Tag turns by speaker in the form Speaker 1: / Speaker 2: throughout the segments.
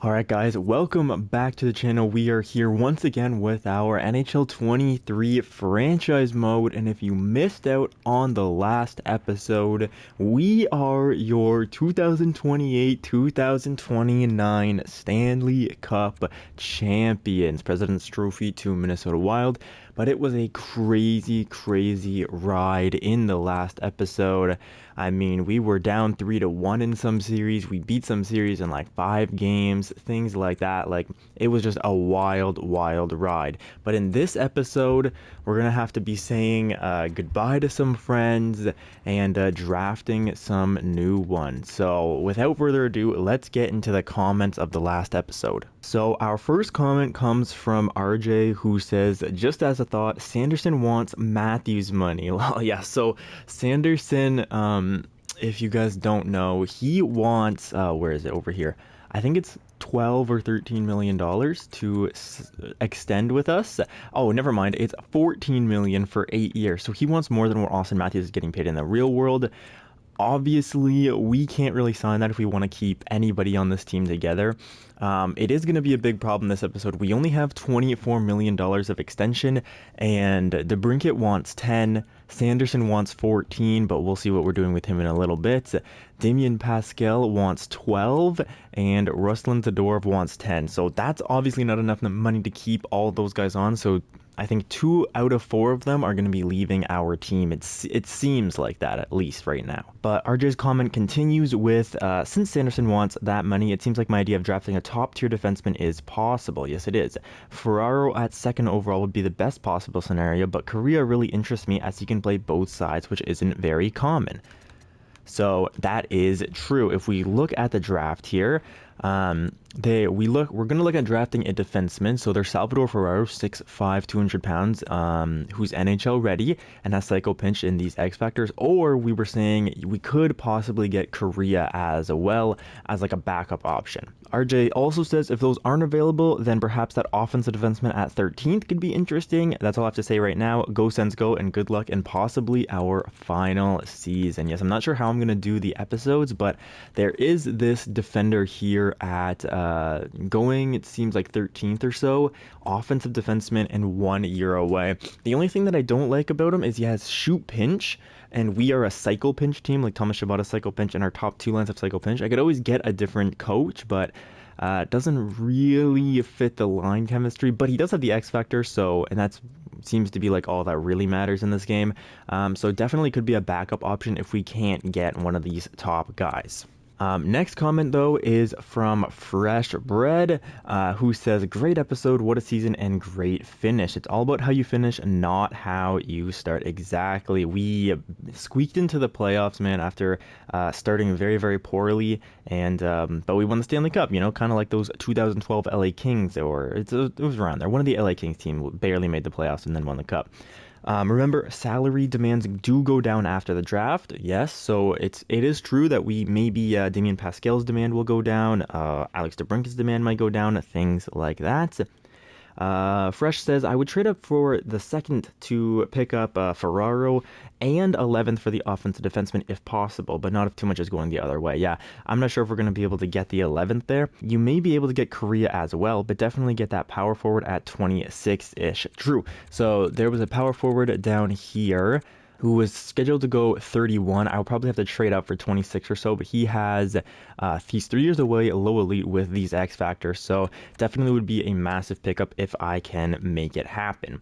Speaker 1: Alright guys, welcome back to the channel. We are here once again with our NHL 23 franchise mode, and if you missed out on the last episode, we are your 2028-2029 Stanley Cup champions. President's Trophy to Minnesota Wild, but it was a crazy ride in the last episode. I mean, we were down 3-1 in some series. We beat some series in like 5 games, things like that. Like, it was just a wild ride. But in this episode, we're gonna have to be saying goodbye to some friends and drafting some new ones. So without further ado, let's get into the comments of the last episode. So our first comment comes from RJ, who says, just as a thought, Sanderson wants Matthews money. Well, yeah, so Sanderson, if you guys don't know, he wants, where is it, over here? I think it's 12 or 13 million dollars to extend with us. Oh, never mind, it's 14 million for 8 years. So he wants more than what Austin Matthews is getting paid in the real world. Obviously, we can't really sign that if we want to keep anybody on this team together. It is going to be a big problem this episode. We only have $24 million of extension, and DeBrincat wants 10. Sanderson wants 14, but we'll see what we're doing with him in a little bit. Damien Pascal wants 12, and Ruslan Todorov wants 10. So that's obviously not enough money to keep all those guys on. So I think 2 out of 4 of them are going to be leaving our team. It seems like that, at least right now. But RJ's comment continues with, since Sanderson wants that money, it seems like my idea of drafting a top-tier defenseman is possible. Yes, it is. Ferraro at second overall would be the best possible scenario, but Correa really interests me as he can play both sides, which isn't very common. So that is true. If we look at the draft here, we're going to look at drafting a defenseman. So there's Salvador Ferraro, 6'5", 200 pounds, who's NHL ready and has Psycho Pinch in these X Factors. Or we were saying we could possibly get Correa as well as like a backup option. RJ also says if those aren't available, then perhaps that offensive defenseman at 13th could be interesting. That's all I have to say right now. Go Sens go, and good luck in possibly our final season. Yes, I'm not sure how I'm going to do the episodes, but there is this defender here at going, it seems like 13th or so, offensive defenseman and 1 year away. The only thing that I don't like about him is he has shoot pinch, and we are a cycle pinch team, like Thomas Chabot cycle pinch, and our top 2 lines have cycle pinch. I could always get a different coach, but it doesn't really fit the line chemistry. But he does have the X factor, so, and that seems to be like all that really matters in this game. So definitely could be a backup option if we can't get one of these top guys. Next comment though is from Fresh Bread, who says, great episode, what a season, and great finish. It's all about how you finish, not how you start. Exactly. We squeaked into the playoffs, man, after starting very poorly, and but we won the Stanley Cup, you know, kind of like those 2012 LA Kings, or it was around there. One of the LA Kings team barely made the playoffs and then won the Cup. Remember, salary demands do go down after the draft. Yes, so it is true that we maybe Damien Pascal's demand will go down, Alex DeBrincat's demand might go down, things like that. Fresh says, I would trade up for the second to pick up Ferraro and 11th for the offensive defenseman if possible, but not if too much is going the other way. Yeah, I'm not sure if we're going to be able to get the 11th there. You may be able to get Correa as well, but definitely get that power forward at 26-ish. True. So there was a power forward down here who was scheduled to go 31. I'll probably have to trade up for 26 or so, but he's 3 years away, low elite with these X factors, so definitely would be a massive pickup if I can make it happen.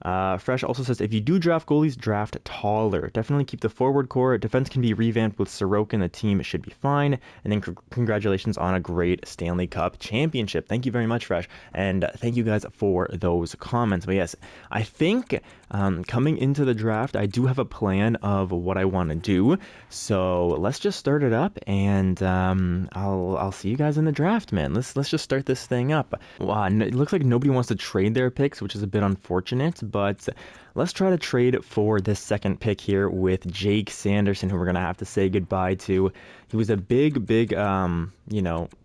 Speaker 1: Fresh also says, if you do draft goalies, draft taller. Definitely keep the forward core. Defense can be revamped with Sorokin. The team should be fine. And then congratulations on a great Stanley Cup championship. Thank you very much, Fresh. And thank you guys for those comments. But yes, I think coming into the draft, I do have a plan of what I want to do. So let's just start it up, and I'll see you guys in the draft, man. Let's just start this thing up. Wow, it looks like nobody wants to trade their picks, which is a bit unfortunate. But let's try to trade for this second pick here with Jake Sanderson, who we're going to have to say goodbye to. He was a big,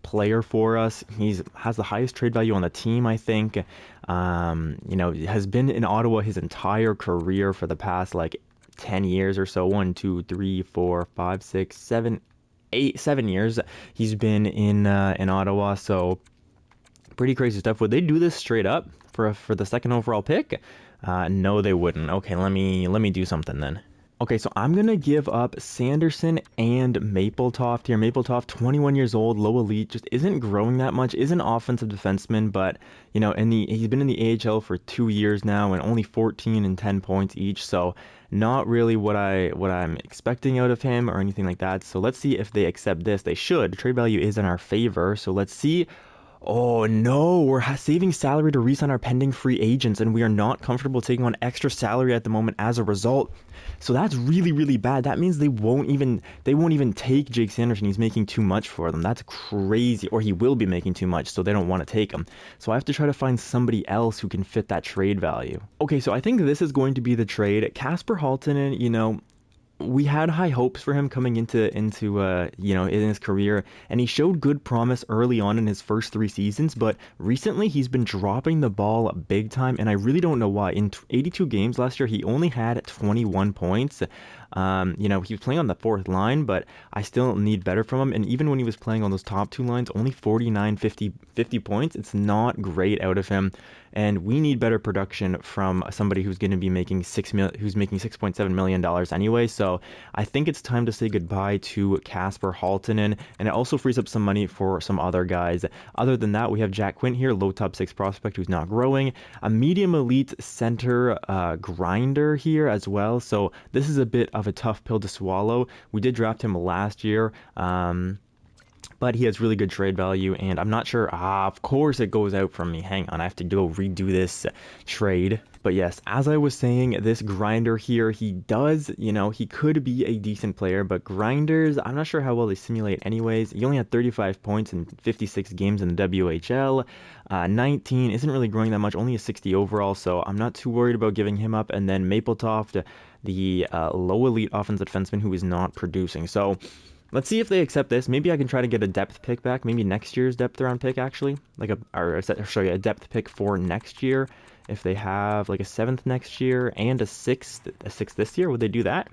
Speaker 1: player for us. Has the highest trade value on the team, I think. Has been in Ottawa his entire career for the past, 10 years or so. 1, 2, 3, 4, 5, 6, 7, 7 years he's been in Ottawa. So pretty crazy stuff. Would they do this straight up for the second overall pick? No, they wouldn't. Okay, let me do something then. Okay, so I'm going to give up Sanderson and Mapletofft here. Mapletofft, 21 years old, low elite, just isn't growing that much, is an offensive defenseman, but, you know, he's been in the AHL for 2 years now and only 14 and 10 points each, so not really what I'm expecting out of him or anything like that. So let's see if they accept this. They should. Trade value is in our favor, so let's see. Oh no, we're saving salary to re-sign our pending free agents, and we are not comfortable taking on extra salary at the moment as a result. So that's really, really bad. That means they won't even take Jake Sanderson. He's making too much for them. That's crazy. Or he will be making too much, so they don't want to take him. So I have to try to find somebody else who can fit that trade value. Okay, so I think this is going to be the trade. Kasper Halttunen, you know, we had high hopes for him coming into you know, in his career, and he showed good promise early on in his first 3 seasons, but recently he's been dropping the ball big time, and I really don't know why. In 82 games last year, he only had 21 points. You know, he was playing on the 4th line, but I still need better from him. And even when he was playing on those top 2 lines, only 49, 50 points. It's not great out of him. And we need better production from somebody who's going to be making $6.7 million anyway. So I think it's time to say goodbye to Kasper Halttunen, and it also frees up some money for some other guys. Other than that, we have Jack Quint here, low top 6 prospect who's not growing. A medium elite center grinder here as well. So this is a bit of a tough pill to swallow. We did draft him last year. But he has really good trade value, and I'm not sure. Of course it goes out from me. Hang on, I have to go redo this trade. But yes, as I was saying, this grinder here, he does, you know, he could be a decent player, but grinders, I'm not sure how well they simulate anyways. He only had 35 points in 56 games in the WHL. 19, isn't really growing that much, only a 60 overall, so I'm not too worried about giving him up. And then Mapletofft, the low elite offensive defenseman who is not producing. So let's see if they accept this. Maybe I can try to get a depth pick back. Maybe next year's depth round pick, actually. Like a depth pick for next year. If they have like a 7th next year and a 6th this year, would they do that?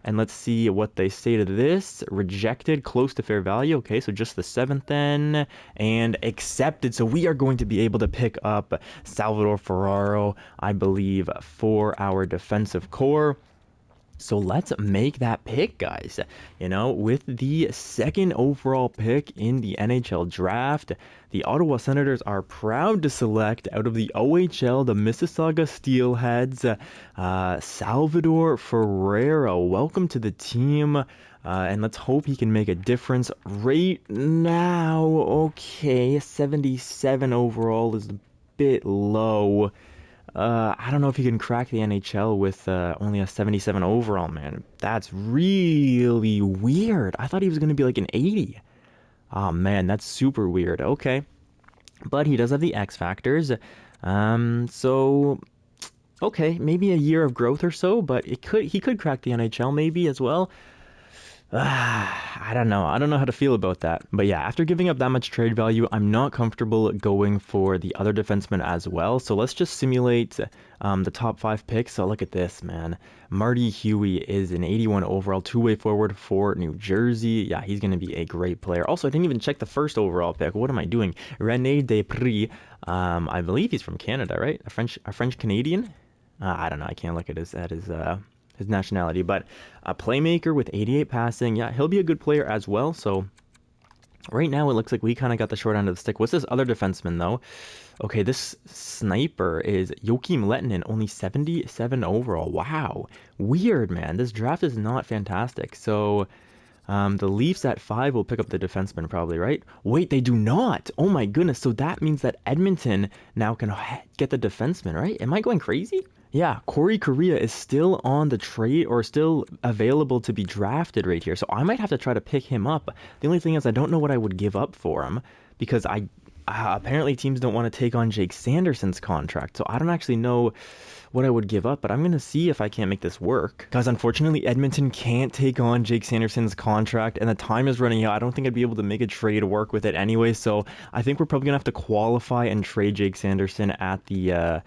Speaker 1: And let's see what they say to this. Rejected, close to fair value. Okay, so just the 7th then. And accepted. So we are going to be able to pick up Salvador Ferraro, I believe, for our defensive core. So let's make that pick, guys. You know, with the 2nd overall pick in the NHL draft, the Ottawa Senators are proud to select out of the OHL, the Mississauga Steelheads, Salvador Ferraro. Welcome to the team. And let's hope he can make a difference right now. Okay, 77 overall is a bit low. I don't know if he can crack the NHL with only a 77 overall, man. That's really weird. I thought he was going to be like an 80. Oh, man, that's super weird. Okay. But he does have the X factors. So, okay, maybe a year of growth or so, but he could crack the NHL maybe as well. I don't know. I don't know how to feel about that. But yeah, after giving up that much trade value, I'm not comfortable going for the other defensemen as well. So let's just simulate the top 5 picks. So look at this, man. Marty Huey is an 81 overall, 2-way forward for New Jersey. Yeah, he's going to be a great player. Also, I didn't even check the 1st overall pick. What am I doing? René Despres. I believe he's from Canada, right? A French Canadian? I don't know. I can't look at his nationality, but a playmaker with 88 passing. Yeah, he'll be a good player as well. So right now it looks like we kind of got the short end of the stick. What's this other defenseman though? Okay, this sniper is Joakim Lehtinen, only 77 overall. Wow, weird, man. This draft is not fantastic. So the Leafs at 5 will pick up the defenseman probably, right? Wait, they do not. Oh my goodness. So that means that Edmonton now can get the defenseman, right? Am I going crazy? Yeah, Corey Correa is still on the trade or still available to be drafted right here. So I might have to try to pick him up. The only thing is I don't know what I would give up for him because I apparently teams don't want to take on Jake Sanderson's contract. So I don't actually know what I would give up, but I'm going to see if I can't make this work. Because unfortunately, Edmonton can't take on Jake Sanderson's contract, and the time is running out. I don't think I'd be able to make a trade work with it anyway, so I think we're probably going to have to qualify and trade Jake Sanderson at the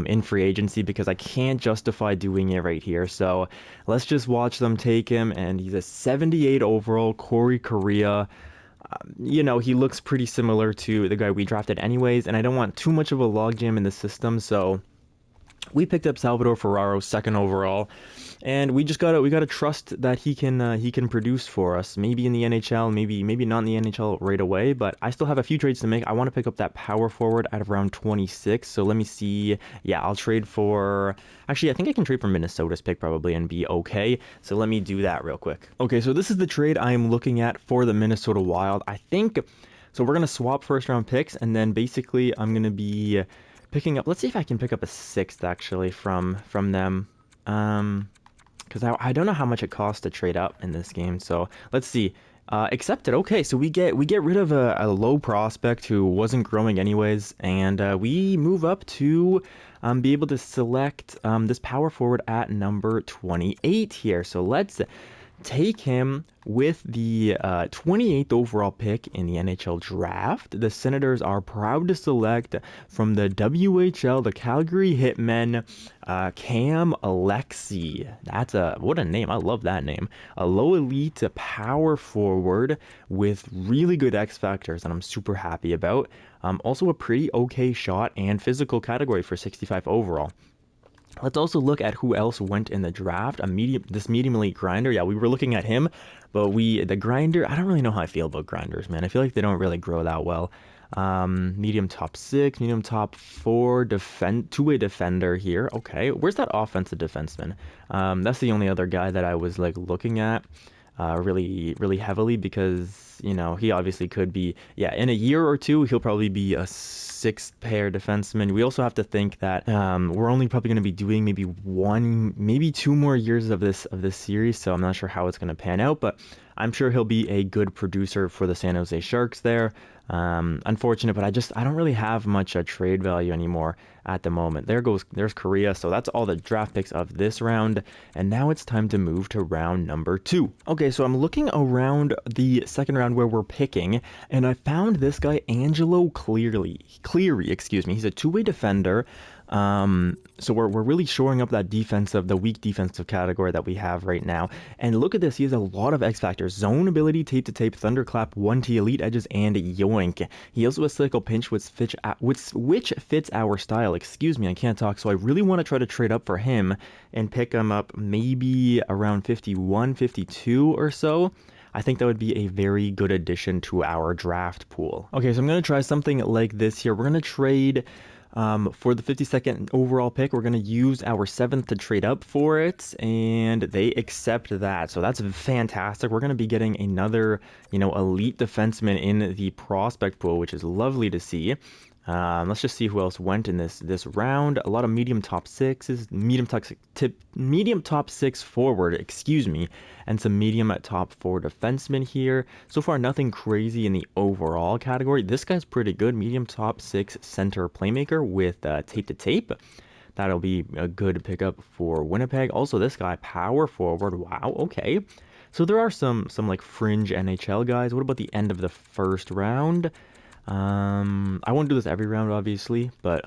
Speaker 1: in free agency, because I can't justify doing it right here. So let's just watch them take him, and he's a 78 overall, Corey Correa. You know, he looks pretty similar to the guy we drafted anyways, and I don't want too much of a logjam in the system, so we picked up Salvador Ferraro, 2nd overall, and we gotta trust that he can produce for us. Maybe in the NHL, maybe not in the NHL right away, but I still have a few trades to make. I want to pick up that power forward out of round 26. So let me see. Yeah, I'll trade for. Actually, I think I can trade for Minnesota's pick probably and be okay. So let me do that real quick. Okay, so this is the trade I am looking at for the Minnesota Wild. I think so. We're gonna swap 1st round picks, and then basically I'm gonna be picking up, let's see if I can pick up a 6th actually from them, because I don't know how much it costs to trade up in this game. So let's see. Accepted. Okay, so we get rid of a low prospect who wasn't growing anyways, and we move up to be able to select this power forward at number 28 here. So let's take him with the 28th overall pick in the NHL draft. The Senators are proud to select from the WHL, the Calgary Hitmen, Cam Alexi. What a name. I love that name. A low elite power forward with really good X factors that I'm super happy about. Also a pretty okay shot and physical category for 65 overall. Let's also look at who else went in the draft. This medium elite grinder. Yeah, we were looking at him, but the grinder, I don't really know how I feel about grinders, man. I feel like they don't really grow that well. Medium top 6, medium top 4, two-way defender here. Okay, where's that offensive defenseman? That's the only other guy that I was like looking at really heavily, because you know he obviously could be, yeah, in a year or two he'll probably be a 6th pair defenseman. We also have to think that we're only probably going to be doing maybe 2 more years of this series, so I'm not sure how it's going to pan out, but I'm sure he'll be a good producer for the San Jose Sharks there. Unfortunate, but I don't really have much trade value anymore at the moment. There's Korea, so that's all the draft picks of this round, and now it's time to move to round number 2. Okay, so I'm looking around the 2nd round where we're picking, and I found this guy, Angelo Cleary, excuse me. He's a 2-way defender. So we're really shoring up the weak defensive category that we have right now. And look at this, he has a lot of X factors: zone ability, tape to tape, thunderclap, 1T, elite edges, and yoink. He also has cycle pinch, which fits our style. Excuse me, I can't talk. So I really want to try to trade up for him and pick him up maybe around 51, 52 or so. I think that would be a very good addition to our draft pool. Okay, so I'm going to try something like this here. We're going to trade for the 52nd overall pick. We're going to use our 7th to trade up for it, and they accept that. So that's fantastic. We're going to be getting another, elite defenseman in the prospect pool, which is lovely to see. Let's just see who else went in this round. A lot of medium top 6s, medium top 6 forward, excuse me, and some medium at top 4 defensemen here. So far, nothing crazy in the overall category. This guy's pretty good. Medium top 6 center playmaker with tape to tape. That'll be a good pickup for Winnipeg. Also, this guy, power forward. Wow, okay. So there are some like fringe NHL guys. What about the end of the 1st round? I won't do this every round, obviously, but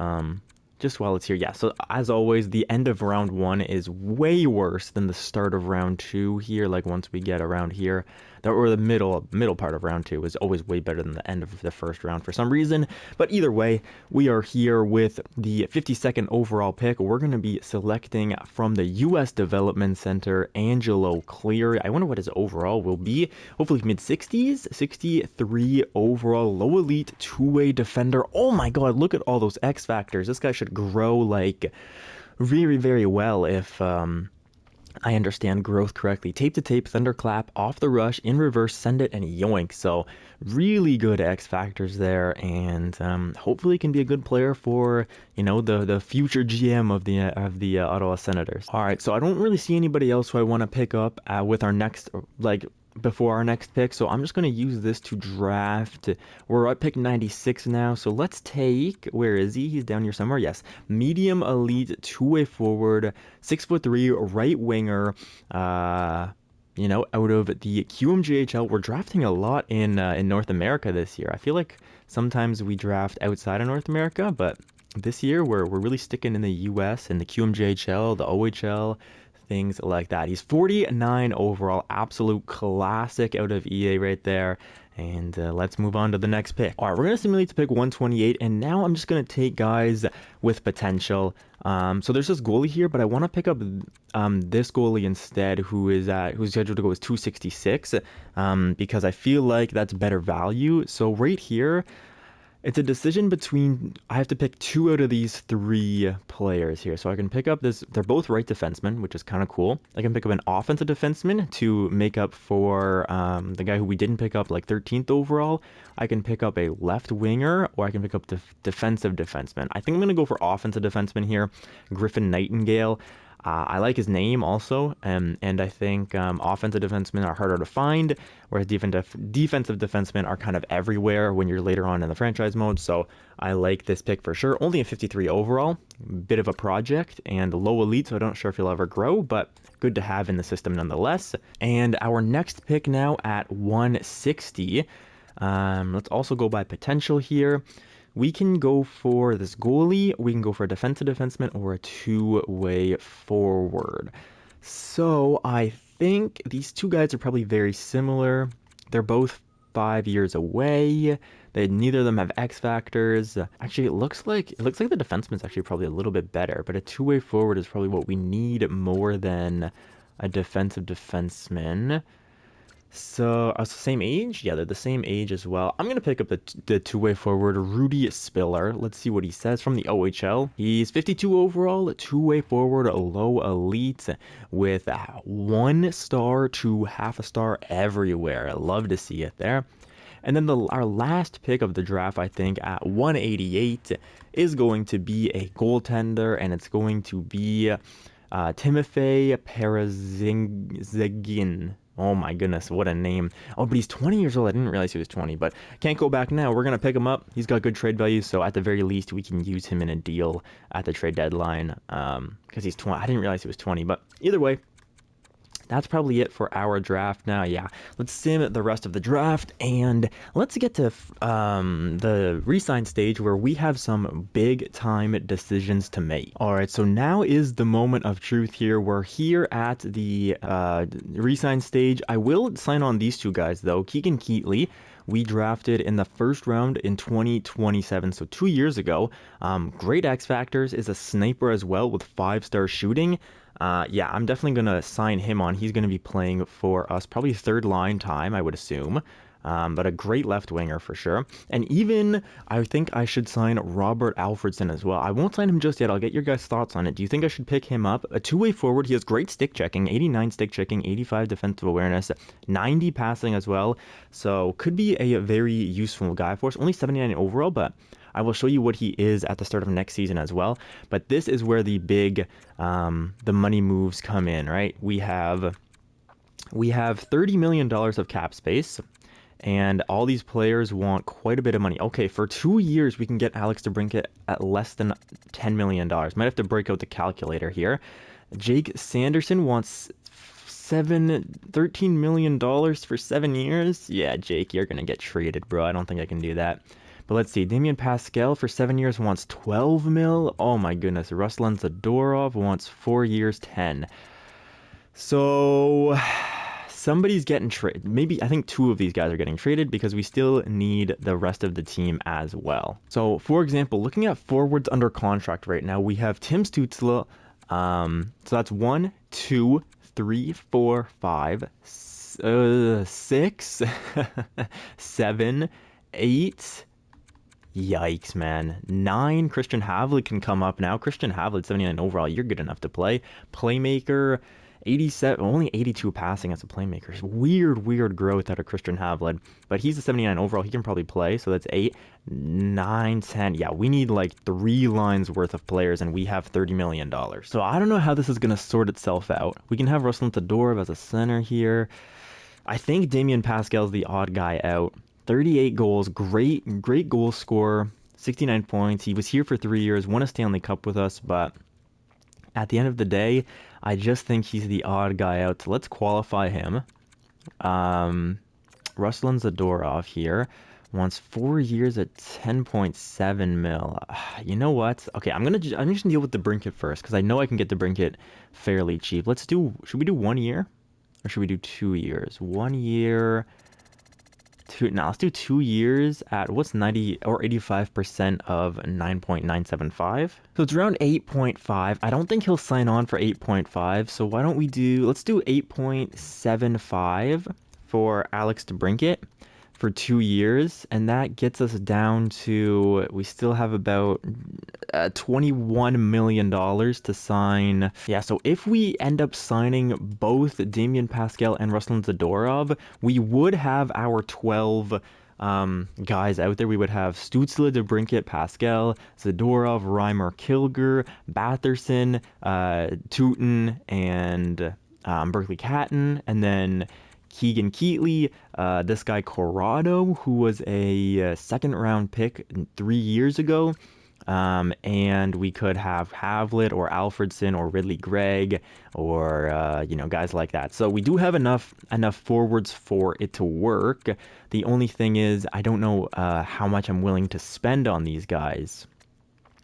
Speaker 1: just while it's here. Yeah, so as always, the end of round 1 is way worse than the start of round 2 here. Like once we get around here, or the middle part of round 2 is always way better than the end of the 1st round for some reason. But either way, we are here with the 52nd overall pick. We're going to be selecting from the U.S. Development Center, Angelo Cleary. I wonder what his overall will be. Hopefully mid-60s, 63 overall, low elite, 2-way defender. Oh my god, look at all those X factors. This guy should grow like very, very well if I understand growth correctly. Tape to tape, thunderclap, off the rush, in reverse, send it, and yoink. So really good X factors there, and hopefully can be a good player for the future GM of the Ottawa Senators. All right, so I don't really see anybody else who I want to pick up with our next before our next pick, so I'm just going to use this to draft. We're at pick 96 now, so let's take, where is he? He's down here somewhere. Yes, medium elite two-way forward, 6'3" right winger. Out of the QMJHL, we're drafting a lot in North America this year. I feel like sometimes we draft outside of North America, but this year we're really sticking in the US and the QMJHL, the OHL, things like that. He's 49 overall, absolute classic out of EA right there. And let's move on to the next pick. All right, we're going to simulate to pick 128, and now I'm just going to take guys with potential. So there's this goalie here, but I want to pick up this goalie instead, who's scheduled to go as 266, because I feel like that's better value. So right here, it's a decision between, I have to pick two out of these three players here. So I can pick up this, they're both right defensemen, which is kind of cool. I can pick up an offensive defenseman to make up for the guy who we didn't pick up, like 13th overall. I can pick up a left winger, or I can pick up the defensive defenseman. I think I'm going to go for offensive defenseman here, Griffin Nightingale. I like his name also, and I think offensive defensemen are harder to find, whereas defensive defensemen are kind of everywhere when you're later on in the franchise mode. So I like this pick for sure. Only a 53 overall, bit of a project, and low elite, so I'm not sure if he'll ever grow, but good to have in the system nonetheless. And our next pick now at 160. Let's also go by potential here. We can go for this goalie, we can go for a defensive defenseman, or a two-way forward. So I think these two guys are probably very similar. They're both 5 years away. Neither of them have X factors. Actually, it looks like the defenseman's actually probably a little bit better, but a two-way forward is probably what we need more than a defensive defenseman. So, same age? Yeah, they're the same age as well. I'm going to pick up the two-way forward, Rudy Spiller. Let's see what he says from the OHL. He's 52 overall, two-way forward, low elite, with 1 star to half a star everywhere. I love to see it there. And then our last pick of the draft, I think, at 188, is going to be a goaltender, and it's going to be Timofey Perazingin. Oh my goodness, what a name. Oh, but he's 20 years old. I didn't realize he was 20, but can't go back now. We're going to pick him up. He's got good trade value, so at the very least, we can use him in a deal at the trade deadline because he's 20. I didn't realize he was 20, but either way, that's probably it for our draft now. Yeah, let's sim the rest of the draft, and let's get to the re-sign stage where we have some big-time decisions to make. All right, so now is the moment of truth here. We're here at the re-sign stage. I will sign on these two guys, though. Keegan Keatley, we drafted in the first round in 2027, so 2 years ago. Great X Factors, is a sniper as well with 5-star shooting. Yeah, I'm definitely going to sign him on. He's going to be playing for us, probably third line time, I would assume. But a great left winger for sure. And even, I think I should sign Robert Alfredson as well. I won't sign him just yet. I'll get your guys' thoughts on it. Do you think I should pick him up? A two-way forward. He has great stick checking, 89 stick checking, 85 defensive awareness, 90 passing as well. So could be a very useful guy for us. Only 79 overall, but I will show you what he is at the start of next season as well. But this is where the big, the money moves come in, right? We have $30 million of cap space, and all these players want quite a bit of money. Okay, for 2 years, we can get Alex DeBrincat at less than $10 million. Might have to break out the calculator here. Jake Sanderson wants $13 million for 7 years. Yeah, Jake, you're going to get traded, bro. I don't think I can do that. But let's see, Damien Pascal for 7 years wants 12 mil. Oh my goodness, Ruslan Zadorov wants 4 years, 10. So somebody's getting traded. Maybe, I think 2 of these guys are getting traded because we still need the rest of the team as well. So for example, looking at forwards under contract right now, we have Tim Stützle. So that's 1, 2, 3, 4, 5, 6, 7, 8. Yikes, man. 9, Christian Havlik can come up now. Christian Havlik, 79 overall. You're good enough to play. Playmaker, 87, only 82 passing as a playmaker. Weird growth out of Christian Havlik. But he's a 79 overall. He can probably play. So that's 8, 9, 10. Yeah, we need like 3 lines worth of players, and we have $30 million. So I don't know how this is going to sort itself out. We can have Ruslan Zadorov as a center here. I think Damien Pascal's the odd guy out. 38 goals, great goal scorer, 69 points. He was here for 3 years, won a Stanley Cup with us, but at the end of the day, I just think he's the odd guy out. So let's qualify him. Ruslan Zadorov here wants 4 years at 10.7 mil. You know what? Okay, I'm just gonna deal with the Brinket first because I know I can get the Brinket fairly cheap. Should we do 1 year or should we do 2 years? 1 year. Now let's do 2 years at what's 90 or 85% of 9.975. So it's around 8.5. I don't think he'll sign on for 8.5. So why don't let's do 8.75 for Alex DeBrincat for 2 years, and that gets us down to, we still have about $21 million to sign. Yeah, so if we end up signing both Damien Pascal and Ruslan Zadorov, we would have our 12 guys out there. We would have Stützle, DeBrincat, Pascal, Zadorov, Reimer, Kilger, Batherson, Tootin, and Berkeley Catton, and then Keegan Keatley, this guy Corrado, who was a second-round pick 3 years ago, and we could have Havlet or Alfredson or Ridley Gregg or guys like that. So we do have enough forwards for it to work. The only thing is I don't know how much I'm willing to spend on these guys,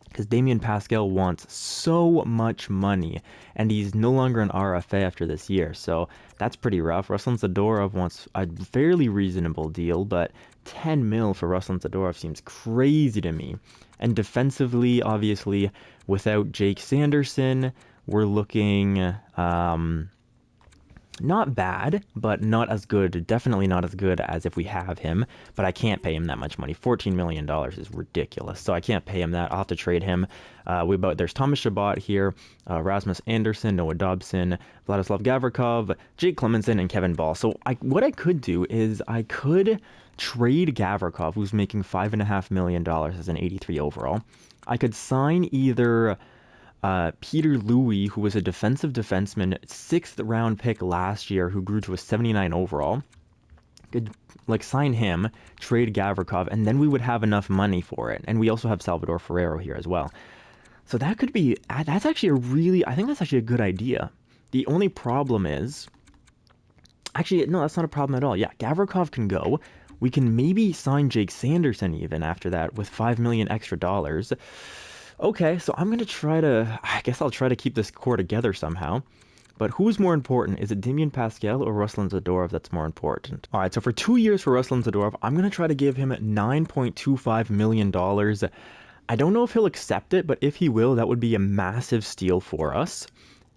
Speaker 1: because Damien Pascal wants so much money, and he's no longer an RFA after this year, so that's pretty rough. Ruslan Zadorov wants a fairly reasonable deal, but 10 mil for Ruslan Zadorov seems crazy to me. And defensively, obviously, without Jake Sanderson, we're looking not bad, but not as good. Definitely not as good as if we have him, but I can't pay him that much money. $14 million is ridiculous, so I can't pay him that. I'll have to trade him. There's Thomas Chabot here, Rasmus Anderson, Noah Dobson, Vladislav Gavrikov, Jake Clemenson, and Kevin Ball. So what I could do is I could trade Gavrikov, who's making $5.5 million as an 83 overall. I could sign either Peter Louis, who was a defensive defenseman, 6th round pick last year, who grew to a 79 overall. Could sign him, trade Gavrikov, and then we would have enough money for it. And we also have Salvador Ferrero here as well. So that could be, that's actually I think that's actually a good idea. The only problem is, actually, no, that's not a problem at all. Yeah, Gavrikov can go. We can maybe sign Jake Sanderson even after that with $5 million extra dollars. Okay, so I guess I'll try to keep this core together somehow. But who's more important? Is it Damien Pascal or Ruslan Zadorov that's more important? All right, so for 2 years for Ruslan Zadorov, I'm going to try to give him $9.25 million. I don't know if he'll accept it, but if he will, that would be a massive steal for us.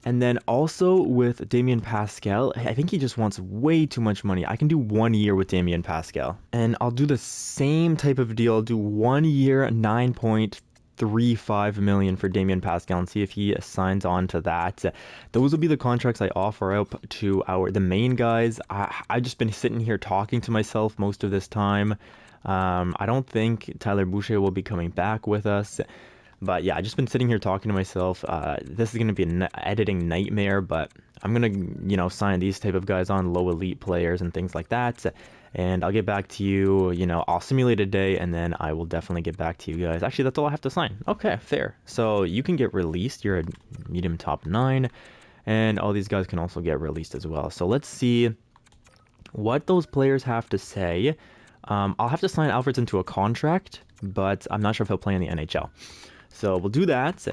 Speaker 1: And then also with Damien Pascal, I think he just wants way too much money. I can do 1 year with Damien Pascal. And I'll do the same type of deal. I'll do 1 year, $9.35 million for Damien Pascal and see if he signs on to that. Those will be the contracts I offer out to the main guys. I've just been sitting here talking to myself most of this time. I don't think Tyler Boucher will be coming back with us. But yeah, I've just been sitting here talking to myself. This is going to be an editing nightmare, but I'm going to, sign these type of guys on, low elite players and things like that. And I'll get back to you, I'll simulate a day and then I will definitely get back to you guys. Actually, that's all I have to sign. Okay, fair. So you can get released. You're a medium top 9 and all these guys can also get released as well. So let's see what those players have to say. I'll have to sign Alfredson to a contract, but I'm not sure if he'll play in the NHL. So we'll do that.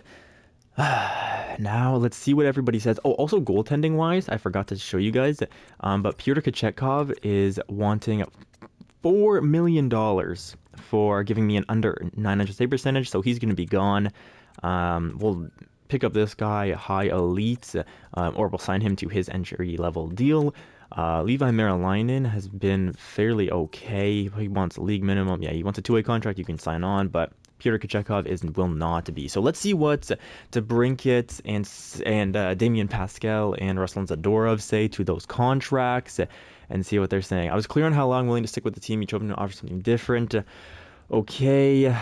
Speaker 1: Now let's see what everybody says. Oh, also goaltending wise, I forgot to show you guys. But Pyotr Kochetkov is wanting $4 million for giving me an under 900 save percentage. So he's going to be gone. We'll pick up this guy, high elite, or we'll sign him to his entry level deal. Levi Marilainen has been fairly okay. He wants league minimum. Yeah, he wants a 2-way contract. You can sign on, but Pyotr Kochetkov will not be. So let's see what DeBrincat and Damien Pascal and Ruslan Zadorov say to those contracts and see what they're saying. I was clear on how long I'm willing to stick with the team. Each of them offer something different. Okay,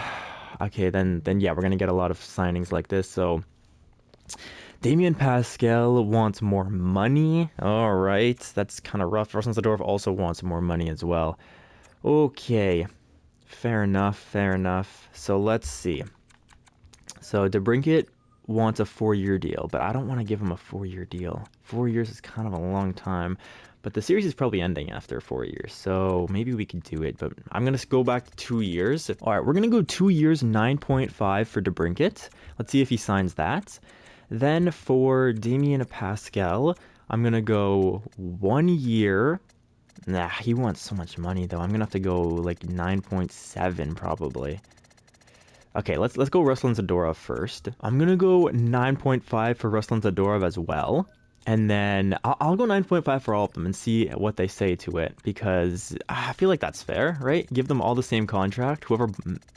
Speaker 1: then yeah, we're gonna get a lot of signings like this. So Damien Pascal wants more money. All right, that's kind of rough. Ruslan Zadorov also wants more money as well. Okay, fair enough, fair enough. So let's see. So DeBrincat wants a 4-year deal, but I don't want to give him a 4-year deal. 4 years is kind of a long time, but the series is probably ending after 4 years, so maybe we could do it. But I'm gonna go back to 2 years. All right, we're gonna go 2 years, 9.5 for DeBrincat. Let's see if he signs that. Then for Damien Pascal, I'm gonna go 1 year. Nah, he wants so much money though. I'm gonna have to go like 9.7 probably. Okay, let's go Ruslan Zadorov first. I'm gonna go 9.5 for Ruslan Zadorov as well. And then I'll go 9.5 for all of them and see what they say to it, because I feel like that's fair, right? Give them all the same contract. Whoever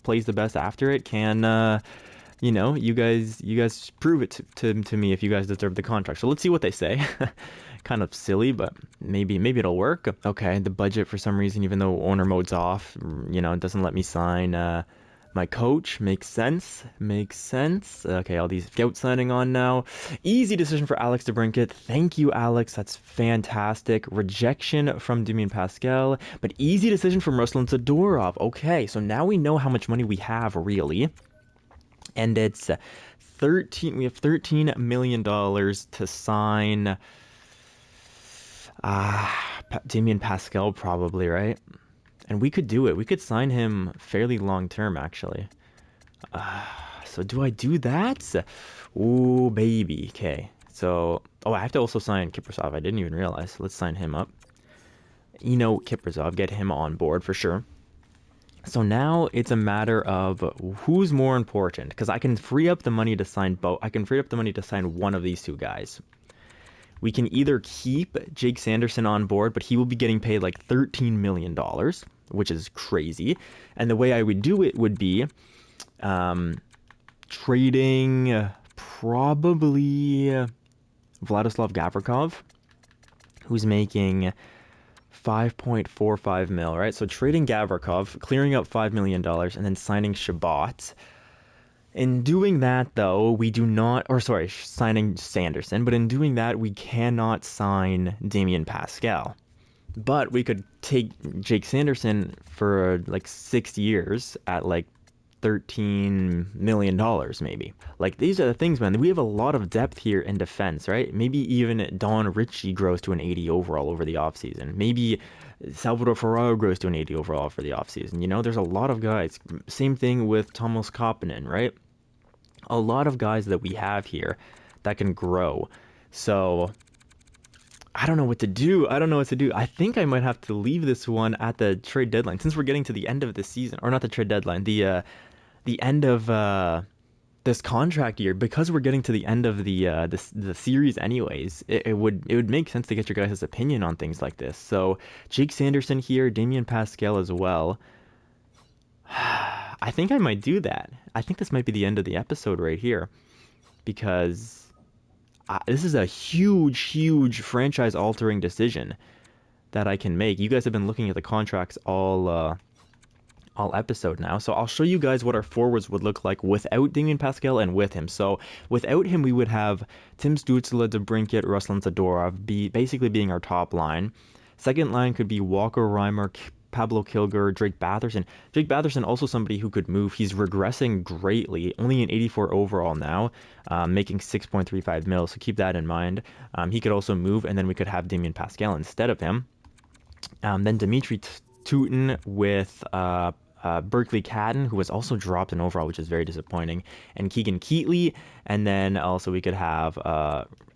Speaker 1: plays the best after it can, you guys prove it to me if you guys deserve the contract. So let's see what they say. Kind of silly, but maybe it'll work. Okay, the budget for some reason, even though owner mode's off, it doesn't let me sign my coach. Makes sense. Makes sense. Okay, all these scout signing on now. Easy decision for Alex DeBrincat. Thank you, Alex. That's fantastic. Rejection from Damien Pascal, but easy decision from Ruslan Zadorov. Okay, so now we know how much money we have, really. And it's 13. We have $13 million to sign Damien Pascal, probably, right? And we could do it. We could sign him fairly long term, actually. So do I do that? Ooh, baby. Okay. So, I have to also sign Kiprusoff. I didn't even realize. Let's sign him up. Kiprusoff, get him on board for sure. So now it's a matter of who's more important, because I can free up the money to sign both. I can free up the money to sign one of these two guys. We can either keep Jake Sanderson on board, but he will be getting paid like $13 million, which is crazy. And the way I would do it would be trading probably Vladislav Gavrikov, who's making 5.45 mil, right? So trading Gavrikov, clearing up $5 million, and then signing Shabbat. In doing that, though, signing Sanderson, but in doing that, we cannot sign Damien Pascal. But we could take Jake Sanderson for like 6 years at like $13 million, maybe. Like, these are the things, man. We have a lot of depth here in defense, right? Maybe even Don Ritchie grows to an 80 overall over the offseason. Maybe Salvador Ferraro grows to an 80 overall for the offseason. There's a lot of guys. Same thing with Thomas Koppinen, right? A lot of guys that we have here that can grow. So I don't know what to do. I think I might have to leave this one at the trade deadline, since we're getting to the end of the season, or not the trade deadline, the end of this contract year, because we're getting to the end of the series anyways. It would make sense to get your guys' opinion on things like this. So Jake Sanderson here, Damien Pascal as well. I think I might do that. I think this might be the end of the episode right here, because this is a huge franchise-altering decision that I can make. You guys have been looking at the contracts all episode now, so I'll show you guys what our forwards would look like without Damien Pascal and with him. So without him, we would have Tim Stützle, DeBrincat, Ruslan Zadorov basically being our top line. Second line could be Walker, Reimer, Pablo Kilgore, Drake Batherson. Drake Batherson, also somebody who could move. He's regressing greatly, only an 84 overall now, making 6.35 mil, so keep that in mind. He could also move, and then we could have Damien Pascal instead of him. Then Dimitri Tutin with Berkeley Catton, who was also dropped in overall, which is very disappointing, and Keegan Keatley. And then also we could have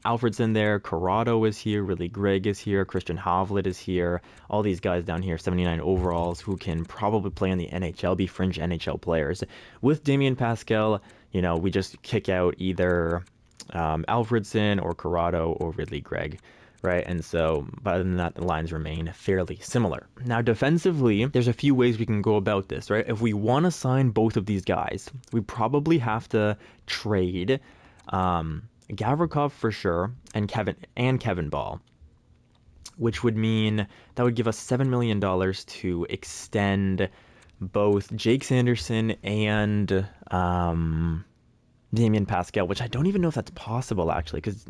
Speaker 1: Alfredson there, Corrado is here, Ridley Gregg is here, Christian Havlet is here, all these guys down here, 79 overalls, who can probably play in the NHL, be fringe NHL players. With Damien Pascal, we just kick out either Alfredson or Corrado or Ridley Gregg. Right, and so, but other than that, the lines remain fairly similar. Now, defensively, there's a few ways we can go about this, right? If we want to sign both of these guys, we probably have to trade Gavrikov for sure, and Kevin Ball, which would mean that would give us $7 million to extend both Jake Sanderson and Damien Pascal, which I don't even know if that's possible actually, because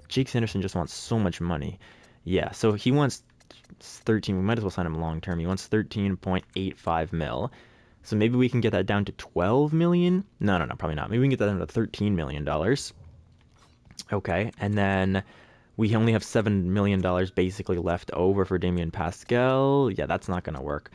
Speaker 1: Jake Sanderson just wants so much money. Yeah, so he wants 13. We might as well sign him long term. He wants 13.85 mil. So maybe we can get that down to 12 million. No, probably not. Maybe we can get that down to 13 million dollars. Okay, and then we only have $7 million basically left over for Damien Pascal. Yeah, that's not gonna work.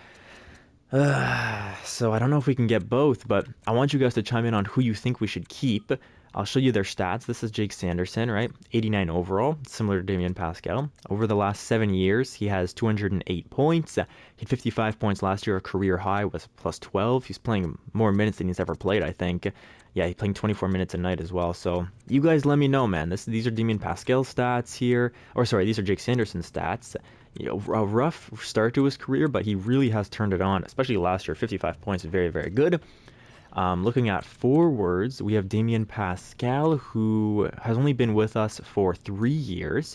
Speaker 1: So I don't know if we can get both, but I want you guys to chime in on who you think we should keep. I'll show you their stats. This is Jake Sanderson, right? 89 overall, similar to Damien Pascal. Over the last 7 years, he has 208 points. He had 55 points last year. A career high was plus 12. He's playing more minutes than he's ever played, I think. Yeah, he's playing 24 minutes a night as well. So you guys let me know, man. These are Damien Pascal stats here. Or sorry, these are Jake Sanderson stats. You know, a rough start to his career, but he really has turned it on, especially last year. 55 points, very, very good. Looking at forwards, we have Damien Pascal, who has only been with us for 3 years.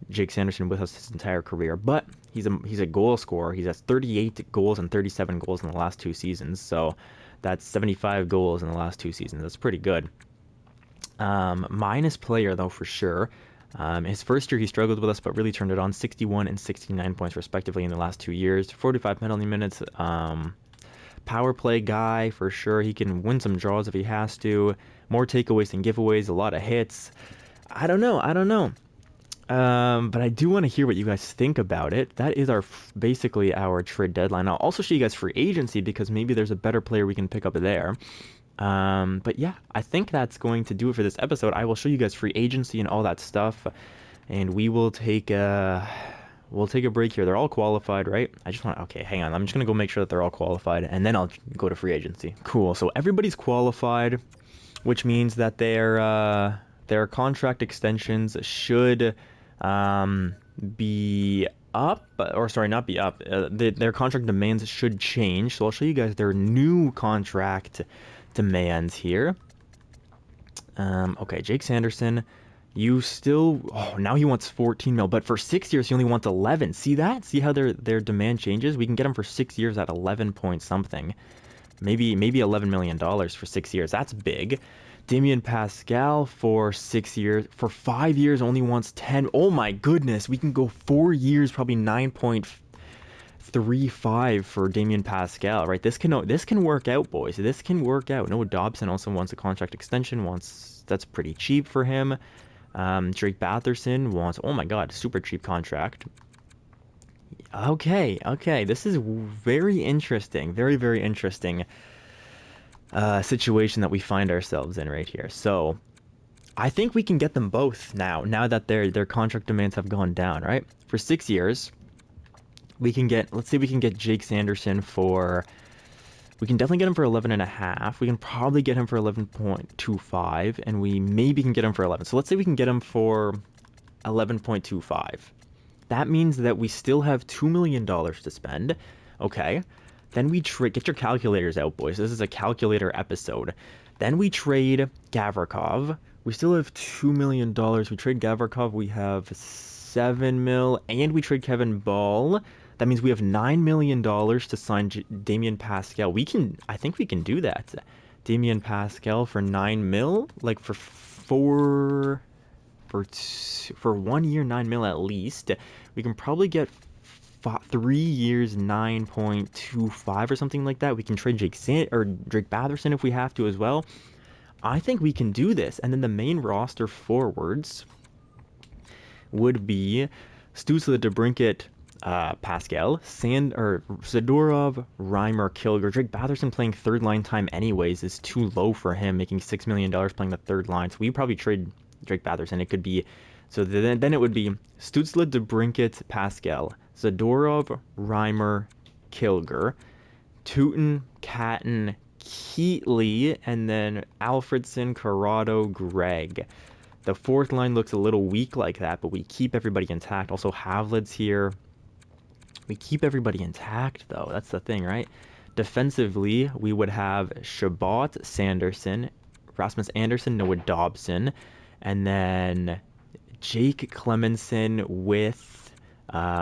Speaker 1: Jake Sanderson with us his entire career, but he's a goal scorer. He has 38 goals and 37 goals in the last 2 seasons, so that's 75 goals in the last 2 seasons. That's pretty good. Minus player, though, for sure. His first year he struggled with us, but really turned it on. 61 and 69 points respectively in the last 2 years. 45 penalty minutes. Power play guy for sure. He can win some draws if he has to. More takeaways than giveaways. A lot of hits. I don't know. But I do want to hear what you guys think about it. That is basically our trade deadline. I'll also show you guys free agency because maybe there's a better player we can pick up there. But yeah, I think that's going to do it for this episode. I will show you guys free agency and all that stuff, and we will take we'll take a break here. They're all qualified, right? Okay, hang on. I'm just gonna go make sure that they're all qualified, and then I'll go to free agency. Cool. So everybody's qualified, which means that their contract extensions should be up, or sorry, not be up. Their contract demands should change. So I'll show you guys their new contract demands here. Okay, Jake Sanderson, you still, now he wants 14 mil, but for 6 years he only wants 11. See that? See how their demand changes? We can get him for 6 years at 11 point something. Maybe $11 million for 6 years. That's big. Damien Pascal for 6 years, for 5 years only wants 10. Oh my goodness, we can go 4 years, probably 9.35 for Damien Pascal, right? This can work out, boys. This can work out. Noah Dobson also wants a contract extension. That's pretty cheap for him. Drake Batherson wants, oh my god, super cheap contract. Okay, this is very interesting, very interesting situation that we find ourselves in right here. So I think we can get them both now that their contract demands have gone down, right? For 6 years, we can get, let's say we can get Jake Sanderson we can definitely get him for 11.5. We can probably get him for 11.25, and we maybe can get him for 11. So let's say we can get him for 11.25. That means that we still have $2 million to spend. Okay. Then we trade. Get your calculators out, boys. This is a calculator episode. Then we trade Gavrikov. We still have $2 million. We trade Gavrikov. We have 7 mil, and we trade Kevin Ball. That means we have $9 million to sign Damien Pascal. I think we can do that. Damien Pascal for 9 mil, like for 1 year, 9 mil at least. We can probably get 3 years, 9.25 or something like that. We can trade Drake Batherson if we have to as well. I think we can do this. And then the main roster forwards would be Stützle, DeBrincat, Pascal, Zadorov, Reimer, Kilger. Drake Batherson playing third line time anyways is too low for him, making $6 million playing the third line. So we probably trade Drake Batherson. It could be, so then it would be Stützle, DeBrincat, Pascal, Zadorov, Reimer, Kilger, Tootin, Catton, Keatley, and then Alfredson, Corrado, Gregg. The fourth line looks a little weak like that, but we keep everybody intact. Also, Havlic's here. We keep everybody intact, though. That's the thing, right? Defensively, we would have Chabot, Sanderson, Rasmus Anderson, Noah Dobson, and then Jake Clemenson with,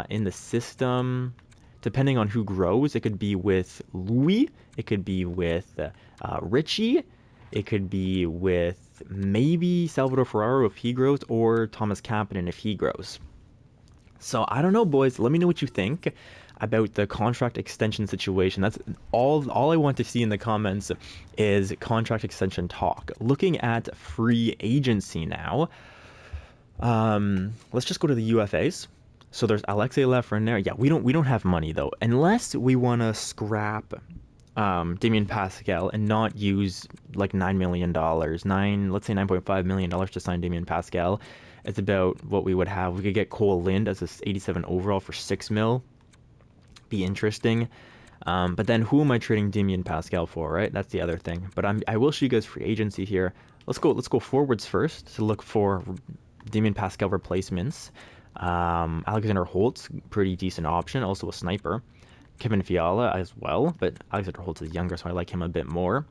Speaker 1: in the system, depending on who grows, it could be with Louis, it could be with Richie, it could be with with maybe Salvador Ferraro if he grows, or Thomas Kapanen if he grows. So I don't know, boys. Let me know what you think about the contract extension situation. That's all I want to see in the comments is contract extension talk. Looking at free agency now, let's just go to the UFAs. So there's Alexei Lafreniere. Yeah, we don't have money though, unless we want to scrap Damien Pascal and not use like $9 million, let's say $9.5 million to sign Damien Pascal. It's about what we would have. We could get Cole Lind as a 87 overall for $6 million. Be interesting. But then who am I trading Damien Pascal for, right? That's the other thing. But I will show you guys free agency here. Let's go forwards first to look for Damien Pascal replacements. Alexander Holtz, pretty decent option, also a sniper. Kevin Fiala as well, but Alexander Holtz is younger, so I like him a bit more.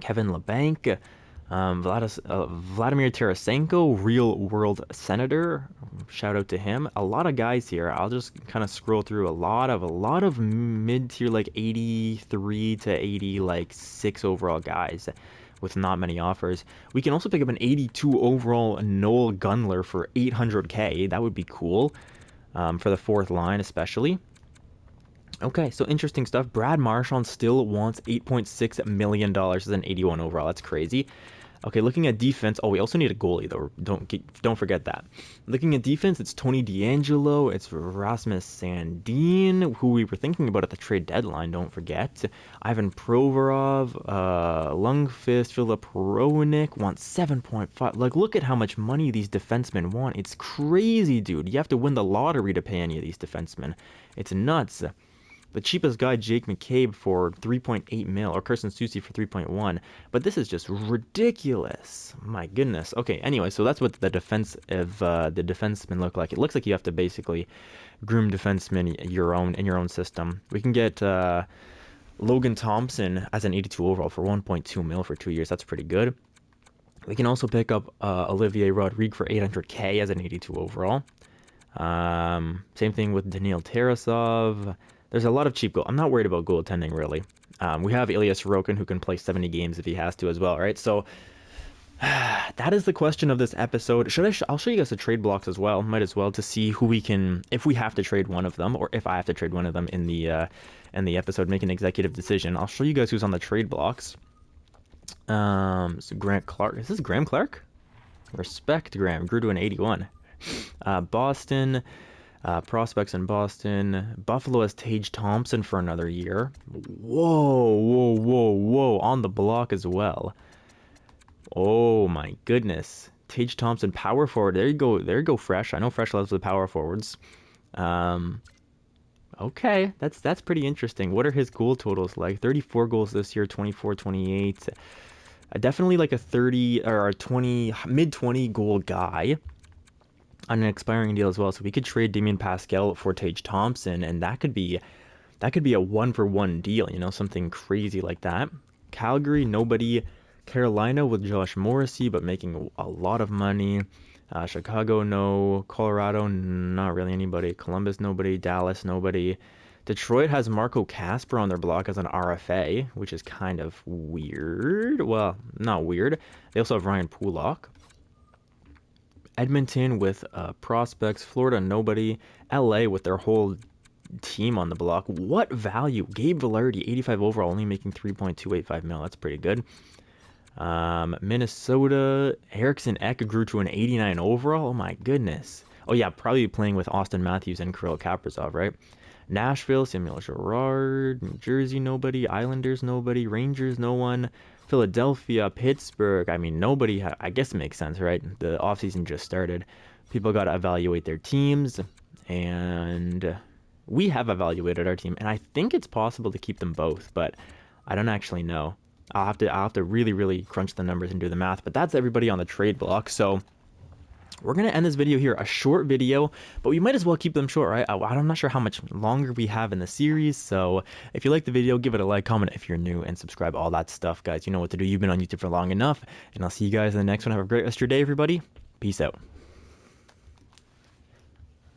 Speaker 1: Kevin Labanc, Vladimir Tarasenko, real world senator. Shout out to him. A lot of guys here. I'll just kind of scroll through a lot of mid tier like 83 to 80 like 6 overall guys with not many offers. We can also pick up an 82 overall Noel Gunler for $800K. That would be cool for the fourth line especially. Okay, so interesting stuff. Brad Marchand still wants $8.6 million as an 81 overall. That's crazy. Okay, looking at defense. Oh, we also need a goalie though. Don't forget that. Looking at defense, it's Tony DeAngelo, it's Rasmus Sandin, who we were thinking about at the trade deadline. Don't forget. Ivan Provorov, Lundqvist, Philip Roenick wants 7.5. Like, look at how much money these defensemen want. It's crazy, dude. You have to win the lottery to pay any of these defensemen. It's nuts. The cheapest guy, Jake McCabe, for 3.8 mil, or Carson Soucy for 3.1. But this is just ridiculous. My goodness. Okay, anyway, so that's what the defensemen look like. It looks like you have to basically groom defensemen in your own system. We can get Logan Thompson as an 82 overall for 1.2 mil for 2 years. That's pretty good. We can also pick up Olivier Rodrigue for 800K as an 82 overall. Same thing with Daniil Tarasov. There's a lot of cheap goal. I'm not worried about goaltending, really. We have Ilya Sorokin, who can play 70 games if he has to as well, right? So that is the question of this episode. I'll show you guys the trade blocks as well. Might as well, to see who we can, if we have to trade one of them, or if I have to trade one of them in the episode, make an executive decision. I'll show you guys who's on the trade blocks. So Grant Clark. Is this Graham Clark? Respect, Graham. Grew to an 81. Boston. Prospects in Boston. Buffalo has Tage Thompson for another year. Whoa. On the block as well. Oh my goodness. Tage Thompson, power forward. There you go, Fresh. I know Fresh loves the power forwards. Okay, that's pretty interesting. What are his goal totals like? 34 goals this year, 24, 28. Definitely like a 30 or a 20, mid-20 goal guy on an expiring deal as well. So we could trade Damien Pascal for Tage Thompson, and that could be a 1-for-1 deal, you know, something crazy like that. Calgary, nobody. Carolina with Josh Morrissey, but making a lot of money. Chicago, no. Colorado, not really anybody. Columbus, nobody. Dallas, nobody. Detroit has Marco Casper on their block as an RFA, which is kind of weird. Well, not weird. They also have Ryan Pulock. Edmonton with prospects. Florida, nobody. LA with their whole team on the block. What value? Gabe Vilardi, 85 overall, only making 3.285 mil. That's pretty good. Minnesota, Eriksson Ek grew to an 89 overall. Oh my goodness. Oh yeah, probably playing with Austin Matthews and Kirill Kaprizov, right? Nashville, Samuel Girard. New Jersey, nobody. Islanders, nobody. Rangers, no one. Philadelphia, Pittsburgh. I mean, nobody. I guess it makes sense, right? The offseason just started. People got to evaluate their teams, and we have evaluated our team, and I think it's possible to keep them both, but I don't actually know. I'll have to really crunch the numbers and do the math. But that's everybody on the trade block. So we're going to end this video here, a short video, but we might as well keep them short, right? I'm not sure how much longer we have in the series. So if you like the video, give it a like, comment if you're new, and subscribe, all that stuff, guys. You know what to do. You've been on YouTube for long enough, and I'll see you guys in the next one. Have a great rest of your day, everybody. Peace out.